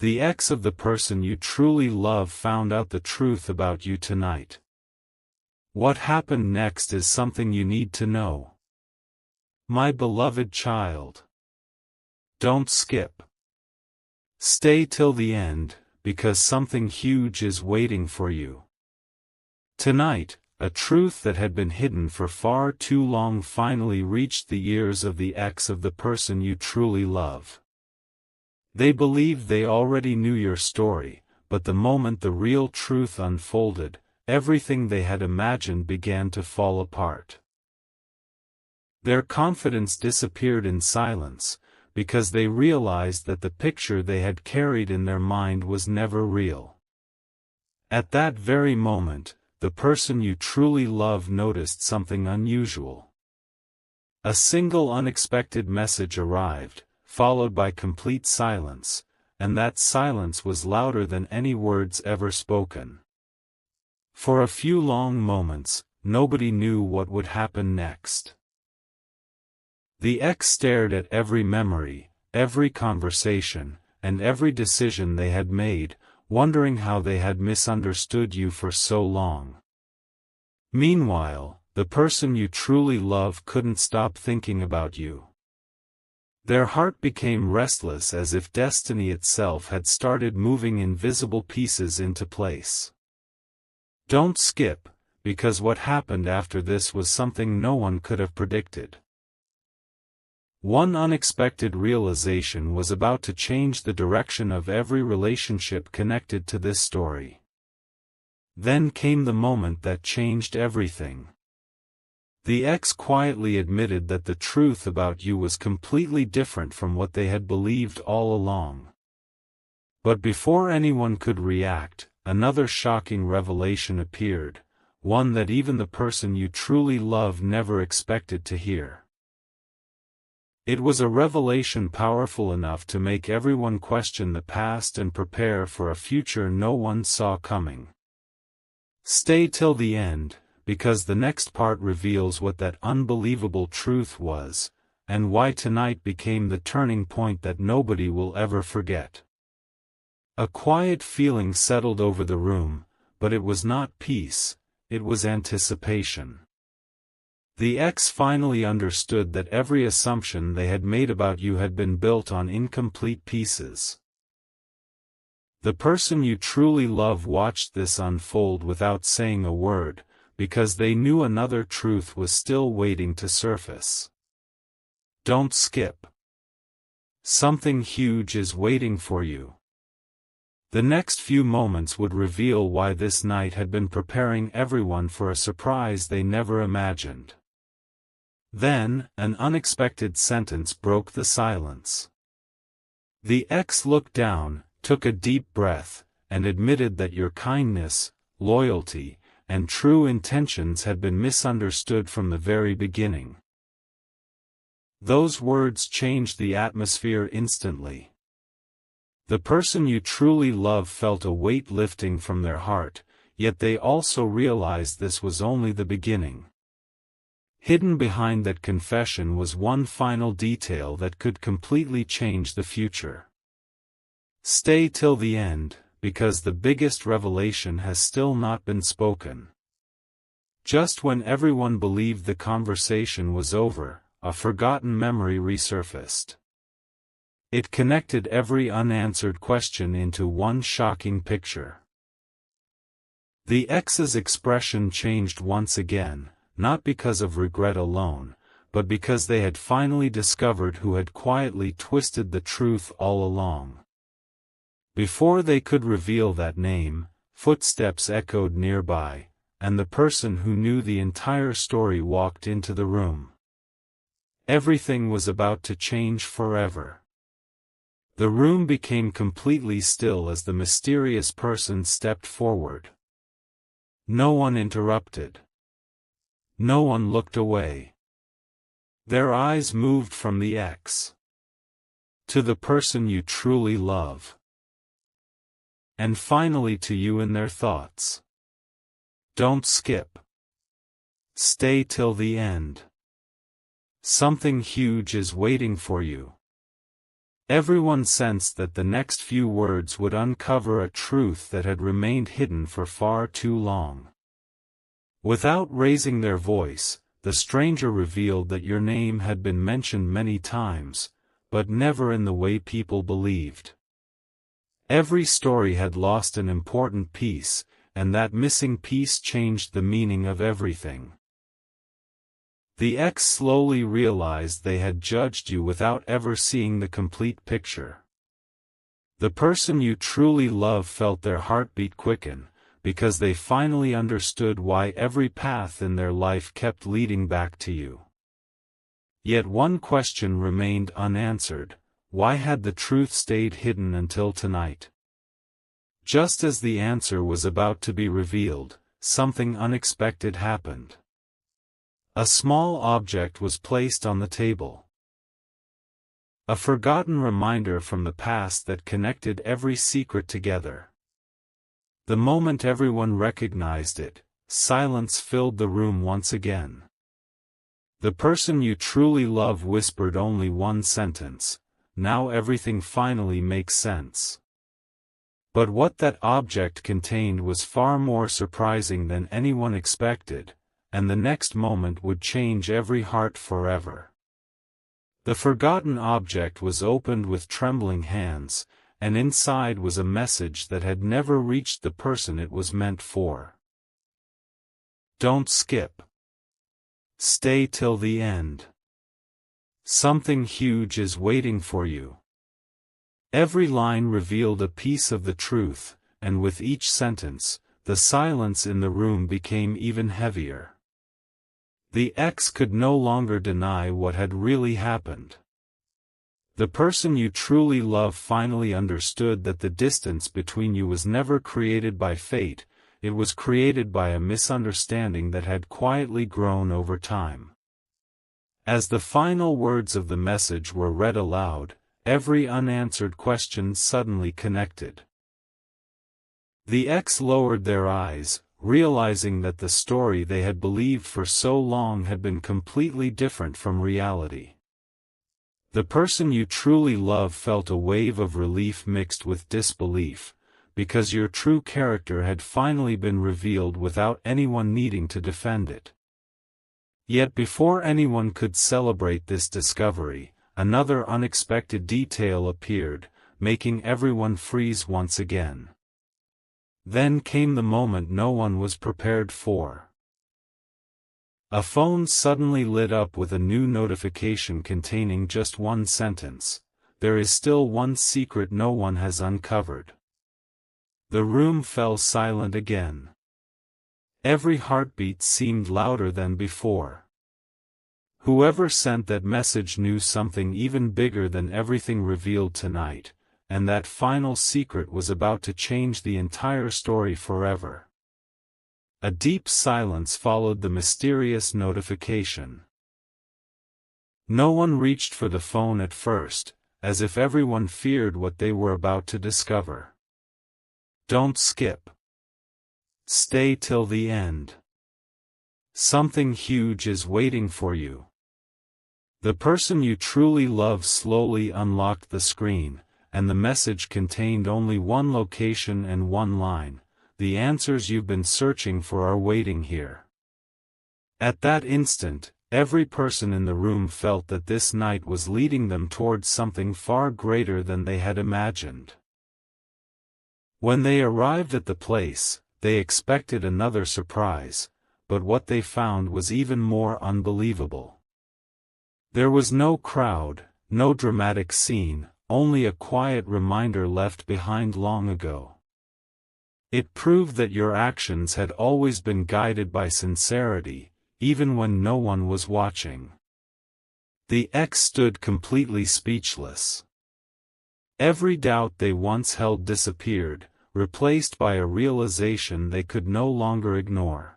The ex of the person you truly love found out the truth about you tonight. What happened next is something you need to know. My beloved child. Don't skip. Stay till the end, because something huge is waiting for you. Tonight, a truth that had been hidden for far too long finally reached the ears of the ex of the person you truly love. They believed they already knew your story, but the moment the real truth unfolded, everything they had imagined began to fall apart. Their confidence disappeared in silence, because they realized that the picture they had carried in their mind was never real. At that very moment, the person you truly love noticed something unusual. A single unexpected message arrived, followed by complete silence, and that silence was louder than any words ever spoken. For a few long moments, nobody knew what would happen next. The ex stared at every memory, every conversation, and every decision they had made, wondering how they had misunderstood you for so long. Meanwhile, the person you truly love couldn't stop thinking about you. Their heart became restless as if destiny itself had started moving invisible pieces into place. Don't skip, because what happened after this was something no one could have predicted. One unexpected realization was about to change the direction of every relationship connected to this story. Then came the moment that changed everything. The ex quietly admitted that the truth about you was completely different from what they had believed all along. But before anyone could react, another shocking revelation appeared, one that even the person you truly love never expected to hear. It was a revelation powerful enough to make everyone question the past and prepare for a future no one saw coming. Stay till the end, because the next part reveals what that unbelievable truth was, and why tonight became the turning point that nobody will ever forget. A quiet feeling settled over the room, but it was not peace, it was anticipation. The ex finally understood that every assumption they had made about you had been built on incomplete pieces. The person you truly love watched this unfold without saying a word, because they knew another truth was still waiting to surface. Don't skip. Something huge is waiting for you. The next few moments would reveal why this night had been preparing everyone for a surprise they never imagined. Then, an unexpected sentence broke the silence. The ex looked down, took a deep breath, and admitted that your kindness, loyalty, and true intentions had been misunderstood from the very beginning. Those words changed the atmosphere instantly. The person you truly love felt a weight lifting from their heart, yet they also realized this was only the beginning. Hidden behind that confession was one final detail that could completely change the future. Stay till the end, because the biggest revelation has still not been spoken. Just when everyone believed the conversation was over, a forgotten memory resurfaced. It connected every unanswered question into one shocking picture. The ex's expression changed once again, not because of regret alone, but because they had finally discovered who had quietly twisted the truth all along. Before they could reveal that name, footsteps echoed nearby, and the person who knew the entire story walked into the room. Everything was about to change forever. The room became completely still as the mysterious person stepped forward. No one interrupted. No one looked away. Their eyes moved from the ex to the person you truly love, and finally to you in their thoughts. Don't skip. Stay till the end. Something huge is waiting for you. Everyone sensed that the next few words would uncover a truth that had remained hidden for far too long. Without raising their voice, the stranger revealed that your name had been mentioned many times, but never in the way people believed. Every story had lost an important piece, and that missing piece changed the meaning of everything. The ex slowly realized they had judged you without ever seeing the complete picture. The person you truly love felt their heartbeat quicken, because they finally understood why every path in their life kept leading back to you. Yet one question remained unanswered: why had the truth stayed hidden until tonight? Just as the answer was about to be revealed, something unexpected happened. A small object was placed on the table. A forgotten reminder from the past that connected every secret together. The moment everyone recognized it, silence filled the room once again. The person you truly love whispered only one sentence: "Now everything finally makes sense." But what that object contained was far more surprising than anyone expected, and the next moment would change every heart forever. The forgotten object was opened with trembling hands, and inside was a message that had never reached the person it was meant for. Don't skip. Stay till the end. Something huge is waiting for you. Every line revealed a piece of the truth, and with each sentence, the silence in the room became even heavier. The ex could no longer deny what had really happened. The person you truly love finally understood that the distance between you was never created by fate, it was created by a misunderstanding that had quietly grown over time. As the final words of the message were read aloud, every unanswered question suddenly connected. The ex lowered their eyes, realizing that the story they had believed for so long had been completely different from reality. The person you truly love felt a wave of relief mixed with disbelief, because your true character had finally been revealed without anyone needing to defend it. Yet before anyone could celebrate this discovery, another unexpected detail appeared, making everyone freeze once again. Then came the moment no one was prepared for. A phone suddenly lit up with a new notification containing just one sentence: "There is still one secret no one has uncovered." The room fell silent again. Every heartbeat seemed louder than before. Whoever sent that message knew something even bigger than everything revealed tonight, and that final secret was about to change the entire story forever. A deep silence followed the mysterious notification. No one reached for the phone at first, as if everyone feared what they were about to discover. Don't skip. Stay till the end. Something huge is waiting for you. The person you truly love slowly unlocked the screen, and the message contained only one location and one line: "The answers you've been searching for are waiting here." At that instant, every person in the room felt that this night was leading them towards something far greater than they had imagined. When they arrived at the place, they expected another surprise, but what they found was even more unbelievable. There was no crowd, no dramatic scene, only a quiet reminder left behind long ago. It proved that your actions had always been guided by sincerity, even when no one was watching. The ex stood completely speechless. Every doubt they once held disappeared, replaced by a realization they could no longer ignore.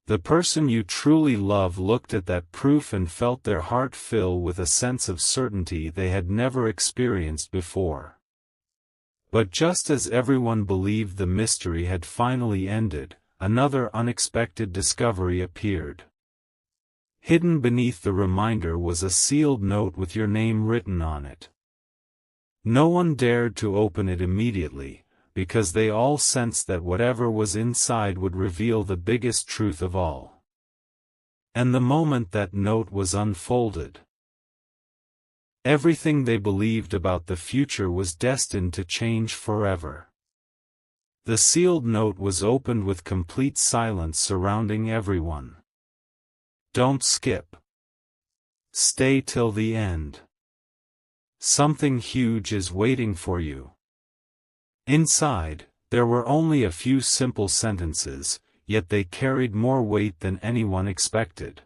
The person you truly love looked at that proof and felt their heart fill with a sense of certainty they had never experienced before. But just as everyone believed the mystery had finally ended, another unexpected discovery appeared. Hidden beneath the reminder was a sealed note with your name written on it. No one dared to open it immediately, because they all sensed that whatever was inside would reveal the biggest truth of all. And the moment that note was unfolded, everything they believed about the future was destined to change forever. The sealed note was opened with complete silence surrounding everyone. Don't skip. Stay till the end. Something huge is waiting for you. Inside, there were only a few simple sentences, yet they carried more weight than anyone expected.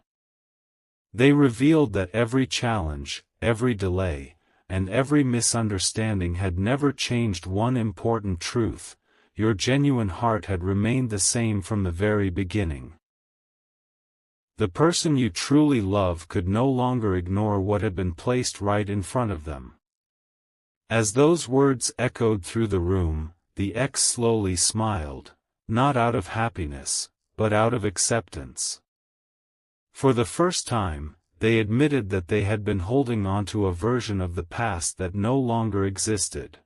They revealed that every challenge, every delay, and every misunderstanding had never changed one important truth: your genuine heart had remained the same from the very beginning. The person you truly love could no longer ignore what had been placed right in front of them. As those words echoed through the room, the ex slowly smiled, not out of happiness, but out of acceptance. For the first time, they admitted that they had been holding on to a version of the past that no longer existed.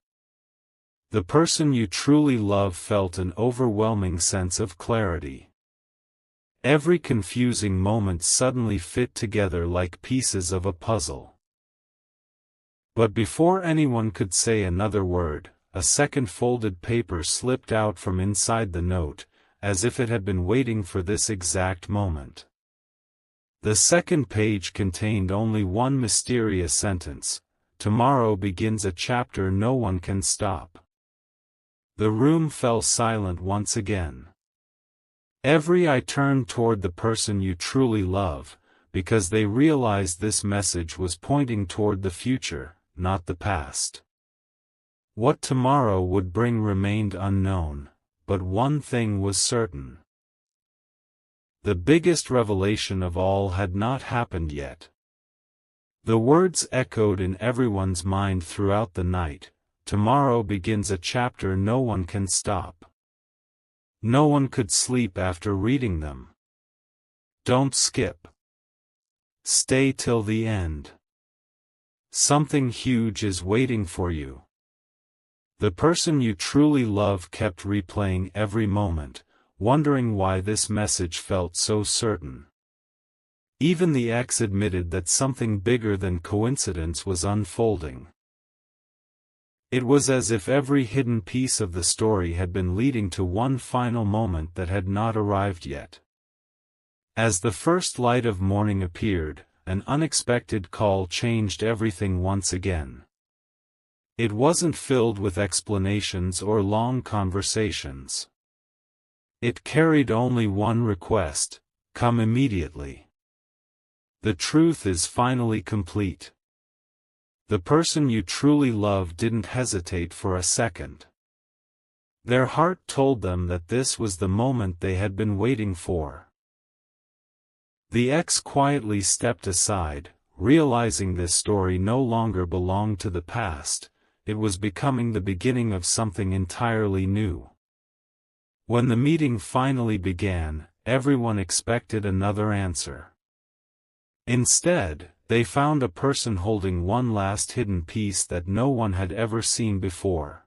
The person you truly love felt an overwhelming sense of clarity. Every confusing moment suddenly fit together like pieces of a puzzle. But before anyone could say another word, a second folded paper slipped out from inside the note, as if it had been waiting for this exact moment. The second page contained only one mysterious sentence: "Tomorrow begins a chapter no one can stop." The room fell silent once again. Every eye turned toward the person you truly love, because they realized this message was pointing toward the future, not the past. What tomorrow would bring remained unknown, but one thing was certain. The biggest revelation of all had not happened yet. The words echoed in everyone's mind throughout the night: tomorrow begins a chapter no one can stop. No one could sleep after reading them. Don't skip. Stay till the end. Something huge is waiting for you. The person you truly love kept replaying every moment, wondering why this message felt so certain. Even the ex admitted that something bigger than coincidence was unfolding. It was as if every hidden piece of the story had been leading to one final moment that had not arrived yet. As the first light of morning appeared, an unexpected call changed everything once again. It wasn't filled with explanations or long conversations. It carried only one request: come immediately. The truth is finally complete. The person you truly love didn't hesitate for a second. Their heart told them that this was the moment they had been waiting for. The ex quietly stepped aside, realizing this story no longer belonged to the past, it was becoming the beginning of something entirely new. When the meeting finally began, everyone expected another answer. Instead, they found a person holding one last hidden piece that no one had ever seen before.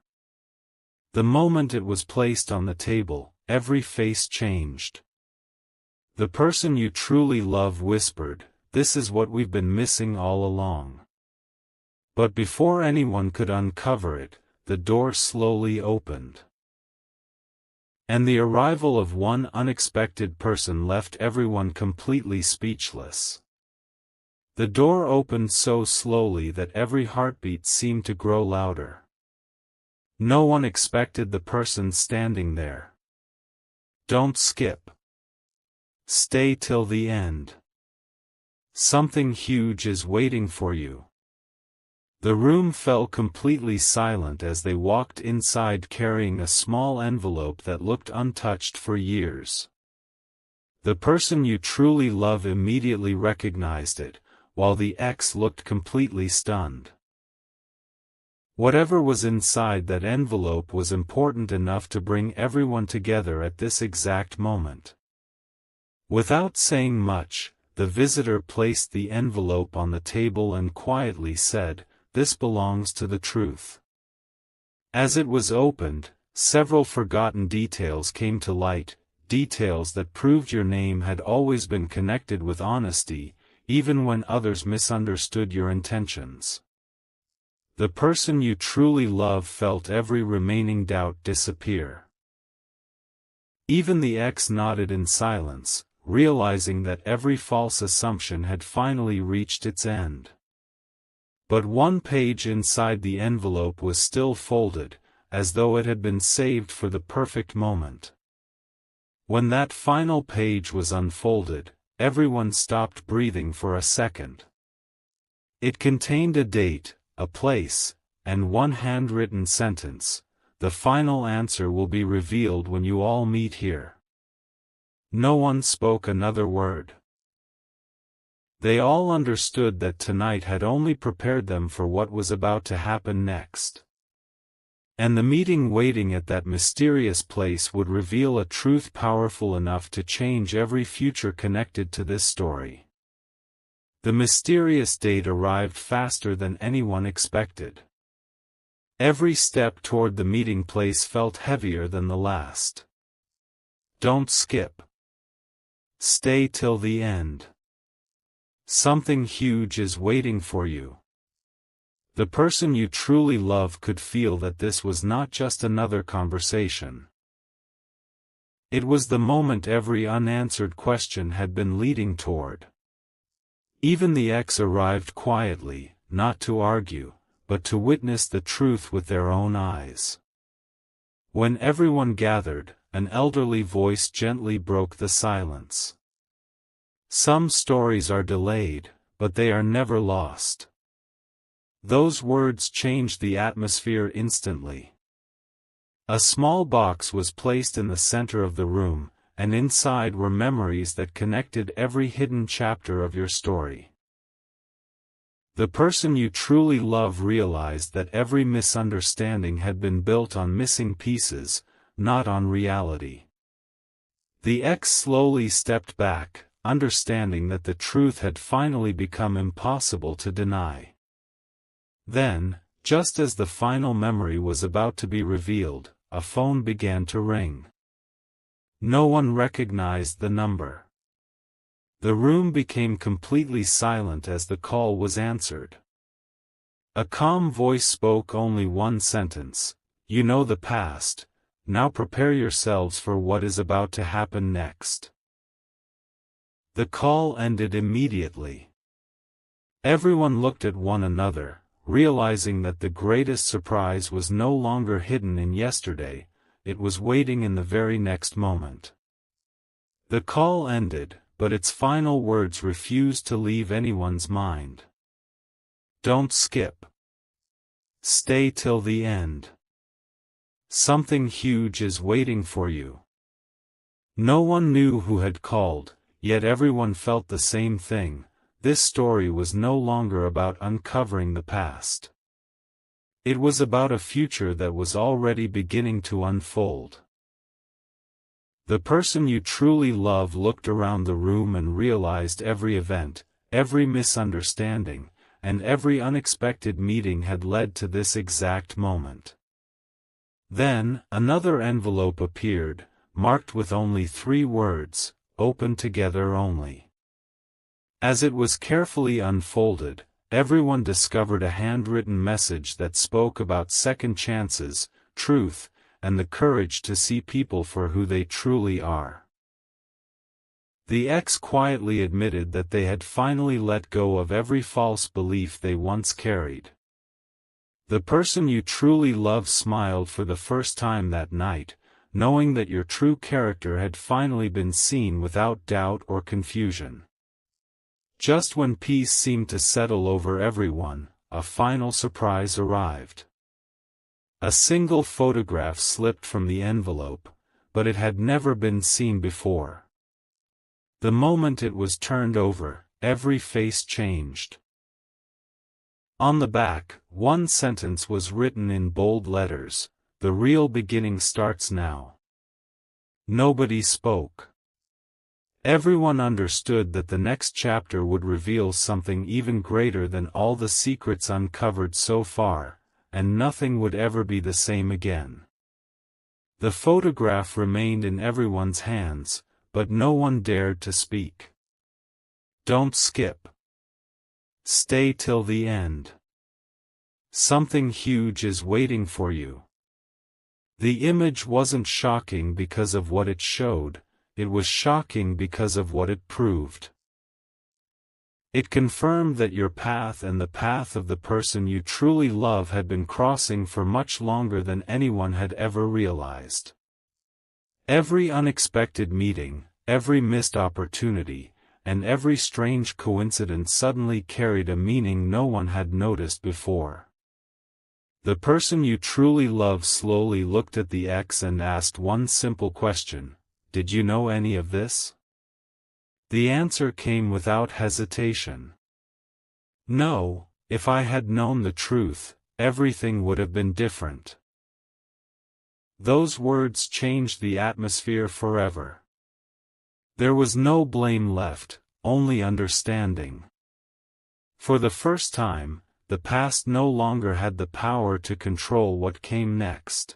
The moment it was placed on the table, every face changed. The person you truly love whispered, "This is what we've been missing all along." But before anyone could uncover it, the door slowly opened. And the arrival of one unexpected person left everyone completely speechless. The door opened so slowly that every heartbeat seemed to grow louder. No one expected the person standing there. Don't skip. Stay till the end. Something huge is waiting for you. The room fell completely silent as they walked inside carrying a small envelope that looked untouched for years. The person you truly love immediately recognized it, while the ex looked completely stunned. Whatever was inside that envelope was important enough to bring everyone together at this exact moment. Without saying much, the visitor placed the envelope on the table and quietly said, this belongs to the truth. As it was opened, several forgotten details came to light, details that proved your name had always been connected with honesty, even when others misunderstood your intentions. The person you truly love felt every remaining doubt disappear. Even the ex nodded in silence, realizing that every false assumption had finally reached its end. But one page inside the envelope was still folded, as though it had been saved for the perfect moment. When that final page was unfolded, everyone stopped breathing for a second. It contained a date, a place, and one handwritten sentence: "The final answer will be revealed when you all meet here." No one spoke another word. They all understood that tonight had only prepared them for what was about to happen next. And the meeting waiting at that mysterious place would reveal a truth powerful enough to change every future connected to this story. The mysterious date arrived faster than anyone expected. Every step toward the meeting place felt heavier than the last. Don't skip. Stay till the end. Something huge is waiting for you. The person you truly love could feel that this was not just another conversation. It was the moment every unanswered question had been leading toward. Even the ex arrived quietly, not to argue, but to witness the truth with their own eyes. When everyone gathered, an elderly voice gently broke the silence. Some stories are delayed, but they are never lost. Those words changed the atmosphere instantly. A small box was placed in the center of the room, and inside were memories that connected every hidden chapter of your story. The person you truly love realized that every misunderstanding had been built on missing pieces, not on reality. The ex slowly stepped back, understanding that the truth had finally become impossible to deny. Then, just as the final memory was about to be revealed, a phone began to ring. No one recognized the number. The room became completely silent as the call was answered. A calm voice spoke only one sentence: "You know the past, now prepare yourselves for what is about to happen next." The call ended immediately. Everyone looked at one another, realizing that the greatest surprise was no longer hidden in yesterday, it was waiting in the very next moment. The call ended, but its final words refused to leave anyone's mind. Don't skip. Stay till the end. Something huge is waiting for you. No one knew who had called, yet everyone felt the same thing. This story was no longer about uncovering the past. It was about a future that was already beginning to unfold. The person you truly love looked around the room and realized every event, every misunderstanding, and every unexpected meeting had led to this exact moment. Then, another envelope appeared, marked with only 3 words: "Open together only." As it was carefully unfolded, everyone discovered a handwritten message that spoke about second chances, truth, and the courage to see people for who they truly are. The ex quietly admitted that they had finally let go of every false belief they once carried. The person you truly love smiled for the first time that night, knowing that your true character had finally been seen without doubt or confusion. Just when peace seemed to settle over everyone, a final surprise arrived. A single photograph slipped from the envelope, but it had never been seen before. The moment it was turned over, every face changed. On the back, one sentence was written in bold letters: "The real beginning starts now." Nobody spoke. Everyone understood that the next chapter would reveal something even greater than all the secrets uncovered so far, and nothing would ever be the same again. The photograph remained in everyone's hands, but no one dared to speak. Don't skip. Stay till the end. Something huge is waiting for you. The image wasn't shocking because of what it showed, it was shocking because of what it proved. It confirmed that your path and the path of the person you truly love had been crossing for much longer than anyone had ever realized. Every unexpected meeting, every missed opportunity, and every strange coincidence suddenly carried a meaning no one had noticed before. The person you truly love slowly looked at the X and asked one simple question: did you know any of this? The answer came without hesitation. No, if I had known the truth, everything would have been different. Those words changed the atmosphere forever. There was no blame left, only understanding. For the first time, the past no longer had the power to control what came next.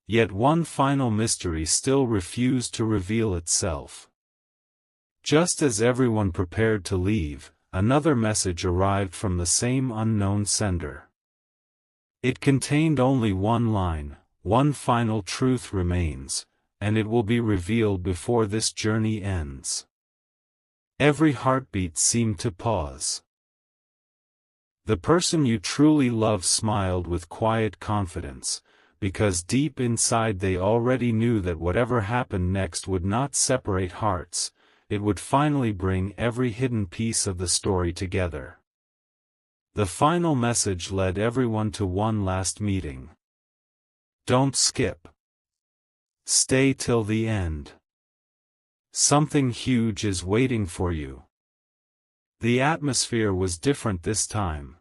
Yet one final mystery still refused to reveal itself. Just as everyone prepared to leave, another message arrived from the same unknown sender. It contained only one line: one final truth remains, and it will be revealed before this journey ends. Every heartbeat seemed to pause. The person you truly love smiled with quiet confidence, because deep inside they already knew that whatever happened next would not separate hearts, it would finally bring every hidden piece of the story together. The final message led everyone to one last meeting. Don't skip. Stay till the end. Something huge is waiting for you. The atmosphere was different this time.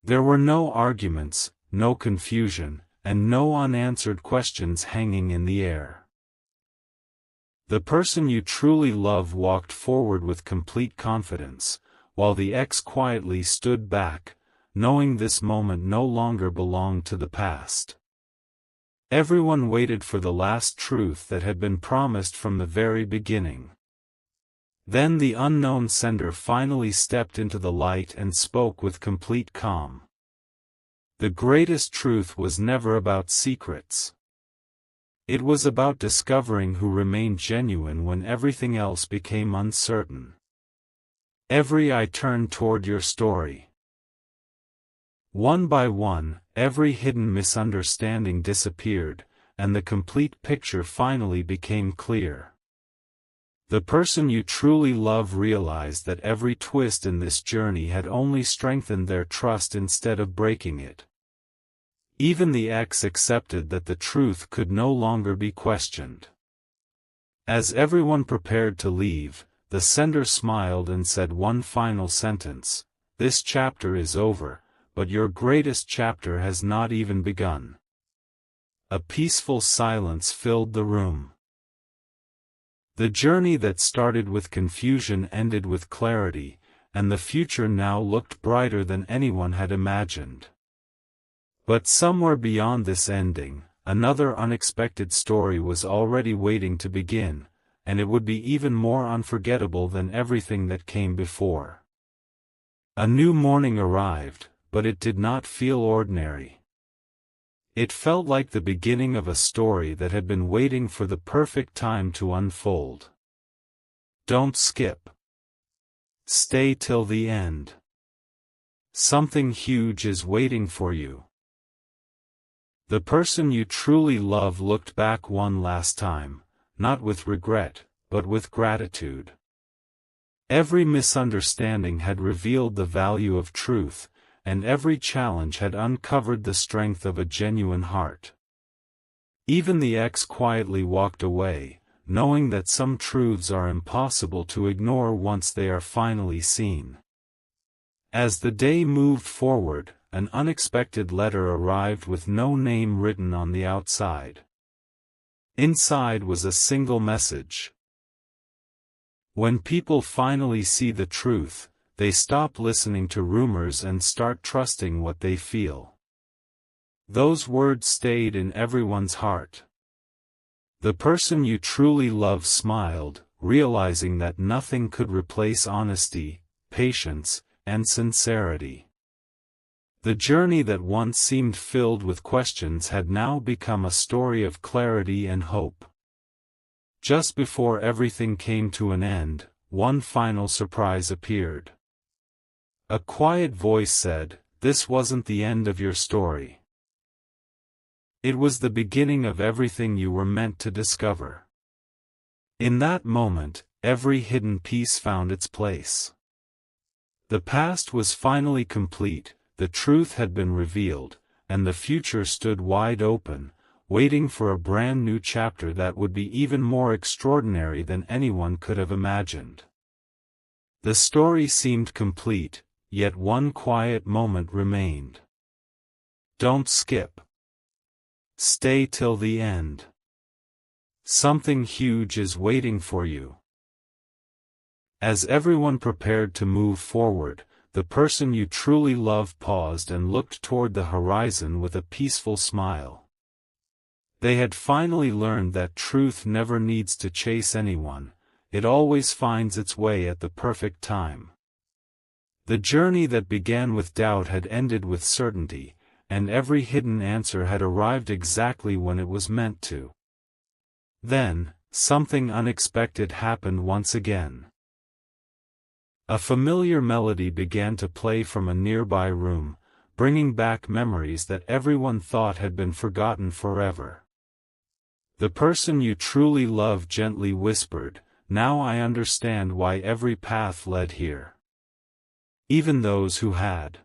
There were no arguments, no confusion, and no unanswered questions hanging in the air. The person you truly love walked forward with complete confidence, while the X quietly stood back, knowing this moment no longer belonged to the past. Everyone waited for the last truth that had been promised from the very beginning. Then the unknown sender finally stepped into the light and spoke with complete calm. The greatest truth was never about secrets. It was about discovering who remained genuine when everything else became uncertain. Every eye turned toward your story. One by one, every hidden misunderstanding disappeared, and the complete picture finally became clear. The person you truly love realized that every twist in this journey had only strengthened their trust instead of breaking it. Even the X accepted that the truth could no longer be questioned. As everyone prepared to leave, the sender smiled and said one final sentence: "This chapter is over, but your greatest chapter has not even begun." A peaceful silence filled the room. The journey that started with confusion ended with clarity, and the future now looked brighter than anyone had imagined. But somewhere beyond this ending, another unexpected story was already waiting to begin, and it would be even more unforgettable than everything that came before. A new morning arrived, but it did not feel ordinary. It felt like the beginning of a story that had been waiting for the perfect time to unfold. Don't skip. Stay till the end. Something huge is waiting for you. The person you truly love looked back one last time, not with regret, but with gratitude. Every misunderstanding had revealed the value of truth, and every challenge had uncovered the strength of a genuine heart. Even the X quietly walked away, knowing that some truths are impossible to ignore once they are finally seen. As the day moved forward, an unexpected letter arrived with no name written on the outside. Inside was a single message. When people finally see the truth, they stop listening to rumors and start trusting what they feel. Those words stayed in everyone's heart. The person you truly love smiled, realizing that nothing could replace honesty, patience, and sincerity. The journey that once seemed filled with questions had now become a story of clarity and hope. Just before everything came to an end, one final surprise appeared. A quiet voice said, "This wasn't the end of your story. It was the beginning of everything you were meant to discover." In that moment, every hidden piece found its place. The past was finally complete, the truth had been revealed, and the future stood wide open, waiting for a brand new chapter that would be even more extraordinary than anyone could have imagined. The story seemed complete, yet one quiet moment remained. Don't skip. Stay till the end. Something huge is waiting for you. As everyone prepared to move forward, the person you truly love paused and looked toward the horizon with a peaceful smile. They had finally learned that truth never needs to chase anyone, it always finds its way at the perfect time. The journey that began with doubt had ended with certainty, and every hidden answer had arrived exactly when it was meant to. Then, something unexpected happened once again. A familiar melody began to play from a nearby room, bringing back memories that everyone thought had been forgotten forever. The person you truly love gently whispered, "Now I understand why every path led here." Even those who had